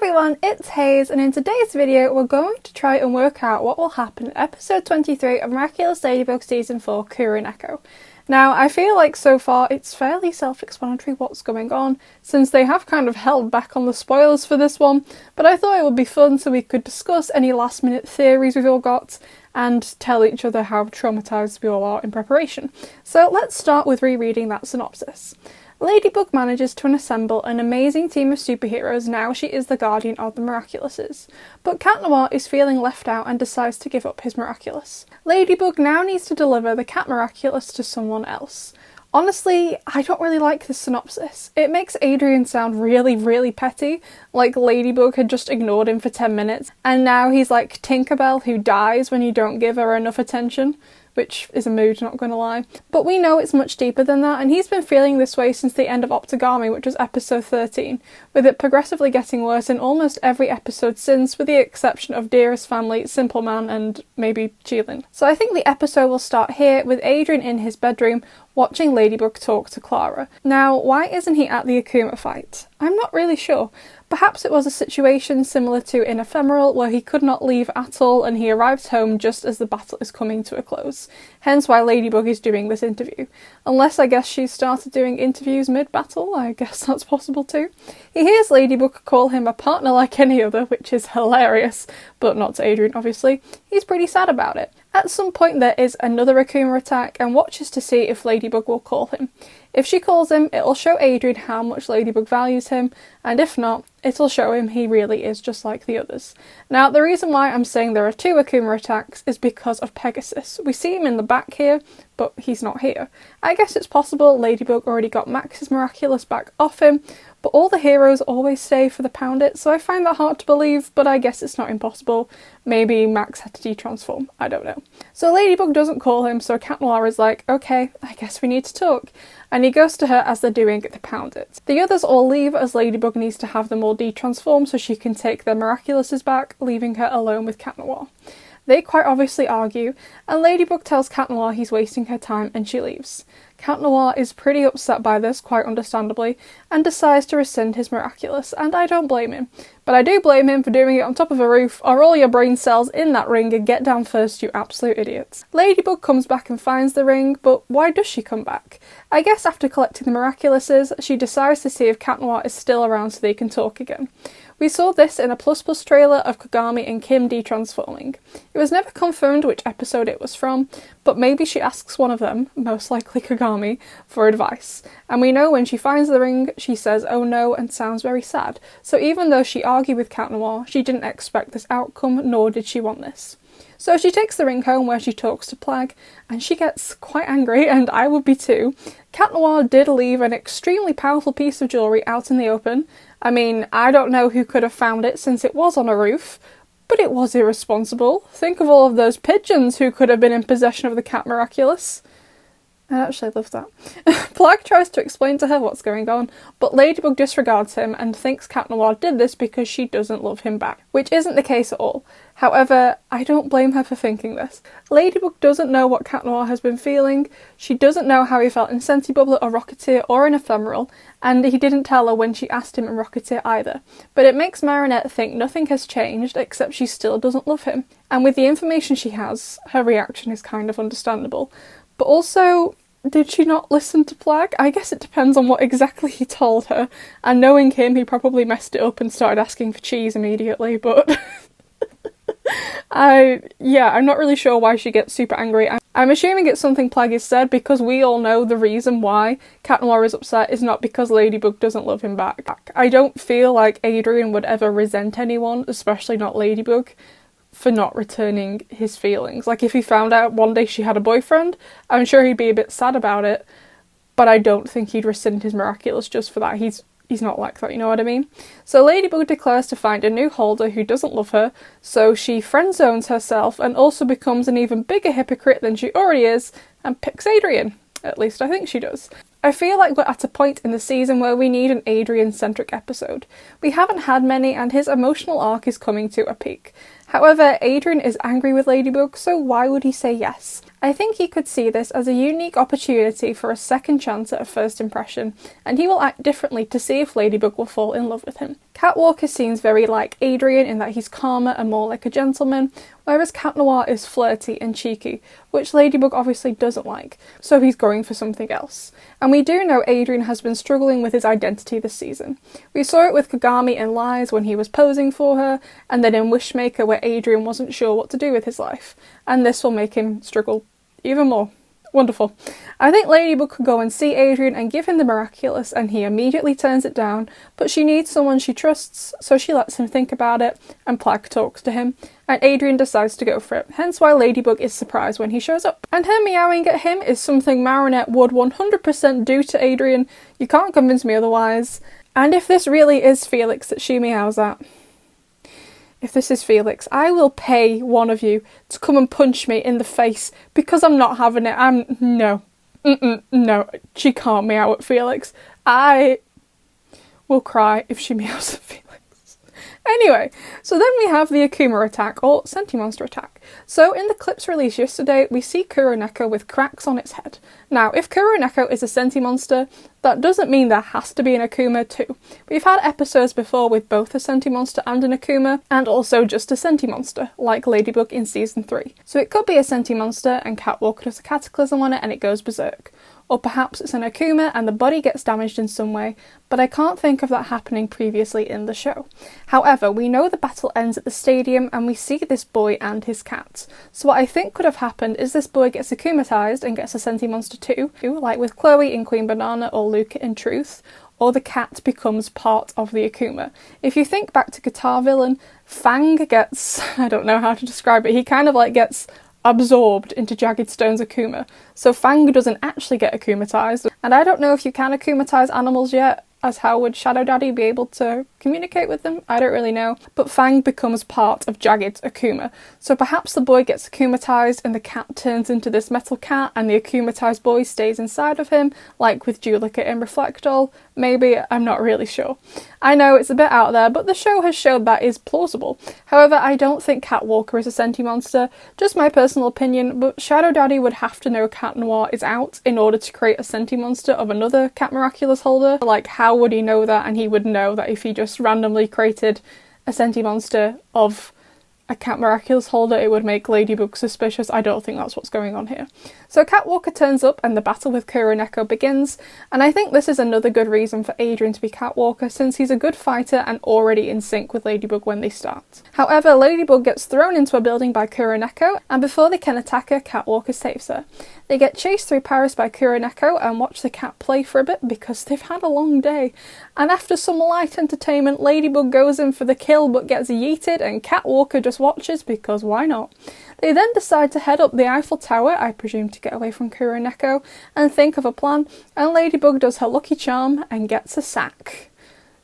everyone, it's Hayes, and in today's video we're going to try and work out what will happen in episode 23 of Miraculous Ladybug season 4, Kuro Neko. Now, I feel like so far it's fairly self-explanatory what's going on, since they have kind of held back on the spoilers for this one, but I thought it would be fun so we could discuss any last-minute theories we've all got, and tell each other how traumatised we all are in preparation. So let's start with rereading that synopsis. Ladybug manages to assemble an amazing team of superheroes now she is the guardian of the Miraculouses. But Cat Noir is feeling left out and decides to give up his Miraculous. Ladybug now needs to deliver the Cat Miraculous to someone else. Honestly, I don't really like this synopsis. It makes Adrien sound really petty, like Ladybug had just ignored him for 10 minutes, and now he's like Tinkerbell who dies when you don't give her enough attention. Which is a mood, not gonna lie. But we know it's much deeper than that, and he's been feeling this way since the end of Optogami, which was episode 13, with it progressively getting worse in almost every episode since, with the exception of Dearest Family, Simple Man, and maybe Jilin. So I think the episode will start here, with Adrien in his bedroom, watching Ladybug talk to Clara. Now, why isn't he at the Akuma fight? I'm not really sure. Perhaps it was a situation similar to in Ephemeral, where he could not leave at all and he arrives home just as the battle is coming to a close. Hence why Ladybug is doing this interview. Unless I guess she's started doing interviews mid-battle, I guess that's possible too. He hears Ladybug call him a partner like any other, which is hilarious, but not to Adrien obviously. He's pretty sad about it. At some point there is another Akuma attack and watches to see if Ladybug will call him. If she calls him, it'll show Adrien how much Ladybug values him, and if not, it'll show him he really is just like the others. Now, the reason why I'm saying there are two Akuma attacks is because of Pegasus. We see him in the back here, but he's not here. I guess it's possible Ladybug already got Max's Miraculous back off him, but all the heroes always stay for the Pound It, so I find that hard to believe, but I guess it's not impossible. Maybe Max had to detransform, I don't know. So Ladybug doesn't call him, so Cat Noir is like, okay, I guess we need to talk. And he goes to her as they're doing the Pound It. The others all leave as Ladybug needs to have them all detransform so she can take their Miraculouses back, leaving her alone with Cat Noir. They quite obviously argue, and Ladybug tells Cat Noir he's wasting her time and she leaves. Cat Noir is pretty upset by this, quite understandably, and decides to rescind his Miraculous, and I don't blame him. But I do blame him for doing it on top of a roof, or all your brain cells in that ring and get down first, you absolute idiots. Ladybug comes back and finds the ring, but why does she come back? I guess after collecting the Miraculouses, she decides to see if Cat Noir is still around so they can talk again. We saw this in a ++ trailer of Kagami and Kim detransforming. It was never confirmed which episode it was from, but maybe she asks one of them, most likely Kagami, for advice. And we know when she finds the ring, she says oh no and sounds very sad. So even though she argued with Cat Noir, she didn't expect this outcome, nor did she want this. So she takes the ring home where she talks to Plague, and she gets quite angry, and I would be too. Cat Noir did leave an extremely powerful piece of jewellery out in the open. I mean, I don't know who could have found it since it was on a roof, but it was irresponsible. Think of all of those pigeons who could have been in possession of the Cat Miraculous. I actually love that. Plague tries to explain to her what's going on, but Ladybug disregards him and thinks Cat Noir did this because she doesn't love him back, which isn't the case at all. However, I don't blame her for thinking this. Ladybug doesn't know what Cat Noir has been feeling, she doesn't know how he felt in Sentibubbler or Rocketeer or in Ephemeral, and he didn't tell her when she asked him in Rocketeer either. But it makes Marinette think nothing has changed except she still doesn't love him. And with the information she has, her reaction is kind of understandable. But also, did she not listen to Plague? I guess it depends on what exactly he told her, and knowing him, he probably messed it up and started asking for cheese immediately, but I'm not really sure why she gets super angry. I'm assuming it's something Plague has said, because we all know the reason why Cat Noir is upset is not because Ladybug doesn't love him back. I don't feel like Adrien would ever resent anyone, especially not Ladybug, for not returning his feelings. Like, if he found out one day she had a boyfriend, I'm sure he'd be a bit sad about it, but I don't think he'd rescind his Miraculous just for that. He's not like that, you know what I mean? So Ladybug declares to find a new holder who doesn't love her, so she friend-zones herself and also becomes an even bigger hypocrite than she already is, and picks Adrien. At least I think she does. I feel like we're at a point in the season where we need an Adrian-centric episode. We haven't had many, and his emotional arc is coming to a peak. However, Adrian is angry with Ladybug, so why would he say yes? I think he could see this as a unique opportunity for a second chance at a first impression, and he will act differently to see if Ladybug will fall in love with him. Cat Walker seems very like Adrian in that he's calmer and more like a gentleman, whereas Cat Noir is flirty and cheeky, which Ladybug obviously doesn't like, so he's going for something else. And we do know Adrian has been struggling with his identity this season. We saw it with Kagami in Lies when he was posing for her, and then in Wishmaker where Adrian wasn't sure what to do with his life, and this will make him struggle even more. Wonderful. I think Ladybug could go and see Adrian and give him the Miraculous, and he immediately turns it down, but she needs someone she trusts, so she lets him think about it, and Plag talks to him, and Adrian decides to go for it, hence why Ladybug is surprised when he shows up. And her meowing at him is something Marinette would 100% do to Adrian. You can't convince me otherwise. And if this really is Felix that she meows at, if this is Felix, I will pay one of you to come and punch me in the face because I'm not having it. No. No, she can't meow at Felix. I will cry if she meows at Felix. Anyway, so then we have the Akuma attack, or Sentimonster attack. So in the clips released yesterday, we see Kuro Neko with cracks on its head. Now, if Kuro Neko is a Sentimonster, that doesn't mean there has to be an Akuma too. We've had episodes before with both a Sentimonster and an Akuma, and also just a Sentimonster, like Ladybug in Season 3. So it could be a Sentimonster and Cat Walker does a Cataclysm on it and it goes berserk. Or perhaps it's an Akuma and the body gets damaged in some way, but I can't think of that happening previously in the show. However, we know the battle ends at the stadium and we see this boy and his cat. So what I think could have happened is this boy gets akumatized and gets a Sentimonster too, like with Chloe in Queen Banana or Luca in Truth, or the cat becomes part of the Akuma. If you think back to Guitar Villain, Fang gets, I don't know how to describe it, he kind of like gets absorbed into Jagged Stone's Akuma. So Fang doesn't actually get akumatized, and I don't know if you can akumatize animals yet, as how would Shadow Daddy be able to communicate with them? I don't really know. But Fang becomes part of Jagged's Akuma. So perhaps the boy gets akumatized and the cat turns into this metal cat and the akumatized boy stays inside of him, like with Julika in Reflectol. Maybe, I'm not really sure. I know it's a bit out there, but the show has showed that is plausible. However, I don't think Cat Walker is a Sentimonster, just my personal opinion, but Shadow Daddy would have to know Cat Noir is out in order to create a Sentimonster of another Cat Miraculous holder. Like, how would he know that? And he would know that if he just randomly created a Sentimonster of a Cat Miraculous holder, it would make Ladybug suspicious. I don't think that's what's going on here. So Cat Walker turns up and the battle with Kuro Neko begins, and I think this is another good reason for Adrian to be Cat Walker, since he's a good fighter and already in sync with Ladybug when they start. However, Ladybug gets thrown into a building by Kuro Neko, and before they can attack her, Cat Walker saves her. They get chased through Paris by Kuro Neko and watch the cat play for a bit because they've had a long day. And after some light entertainment, Ladybug goes in for the kill but gets yeeted, and Cat Walker just watches because why not? They then decide to head up the Eiffel Tower, I presume to get away from Kuro Neko, and think of a plan, and Ladybug does her lucky charm and gets a sack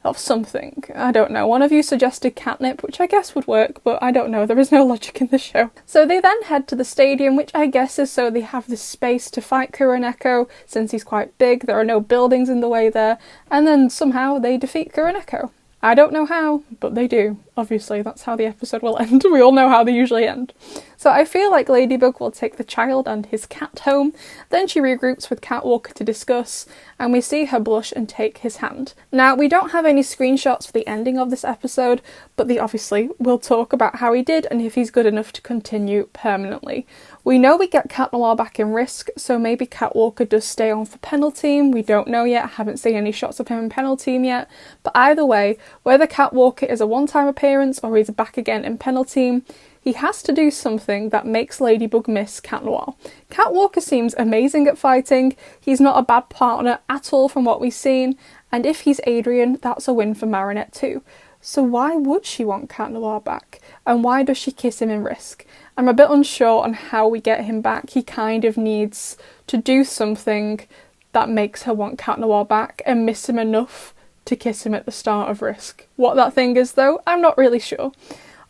of something. I don't know. One of you suggested catnip, which I guess would work, but I don't know. There is no logic in the show. So they then head to the stadium, which I guess is so they have this space to fight Kuro Neko, since he's quite big, there are no buildings in the way there, and then somehow they defeat Kuro Neko. I don't know how, but they do. Obviously, that's how the episode will end. We all know how they usually end. So I feel like Ladybug will take the child and his cat home, then she regroups with Cat Walker to discuss, and we see her blush and take his hand. Now, we don't have any screenshots for the ending of this episode, but they obviously will talk about how he did and if he's good enough to continue permanently. We know we get Cat Noir back in Risk, so maybe Cat Walker does stay on for Penalteam. We don't know yet, I haven't seen any shots of him in Penalteam yet, but either way, whether Cat Walker is a one-time appearance or he's back again in Penalteam, he has to do something that makes Ladybug miss Cat Noir. Cat Walker seems amazing at fighting, he's not a bad partner at all from what we've seen, and if he's Adrian, that's a win for Marinette too. So why would she want Cat Noir back? And why does she kiss him in Risk? I'm a bit unsure on how we get him back. He kind of needs to do something that makes her want Cat Noir back and miss him enough to kiss him at the start of Risk. What that thing is though, I'm not really sure.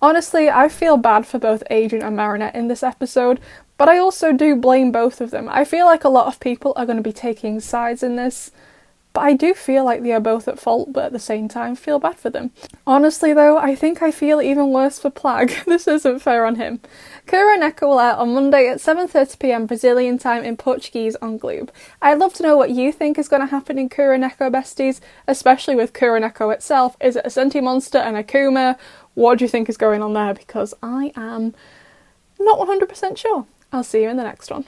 Honestly, I feel bad for both Adrian and Marinette in this episode, But I also do blame both of them. I feel like a lot of people are going to be taking sides in this, but I do feel like they are both at fault, but at the same time feel bad for them. Honestly though, I think I feel even worse for Plag. This isn't fair on him. Kuro Neko will air on Monday at 7:30pm Brazilian time in Portuguese on Gloob. I'd love to know what you think is going to happen in Kuro Neko, besties, especially with Kuro Neko itself. Is it a senti monster, an akuma? What do you think is going on there? Because I am not 100% sure. I'll see you in the next one.